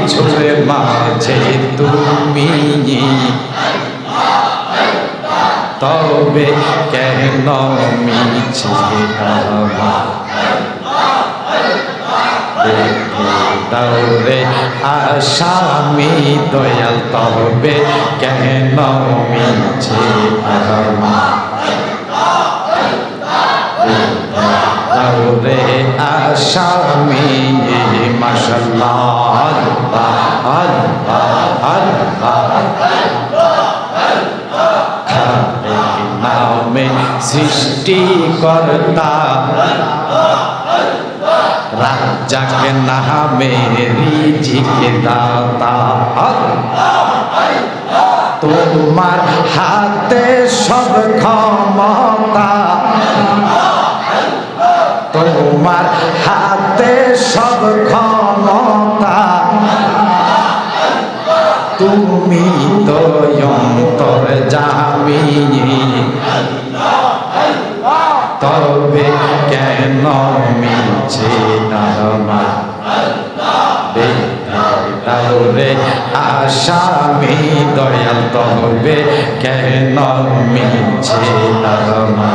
কিছুর মাঝে তুমি, তবে কেন মিছে আমার দৌড়ে আসামি দয়াল, তবে কেন মিছে আমার দৌড়ে আসামি। মাশাআল্লাহ আল্লাহ আল্লাহ নামে সৃষ্টিকর্তা, রাজ্জাক নামে রিজিক দাতা। তোমার হাতে সব ক্ষমতা, তোমার হাতে সব ক্ষমতা, তুমি তো অন্তর্যামী, তবে কেন মিছে আমার দৌড়ে আসামি দয়াল, তবে কেন মিছে আমার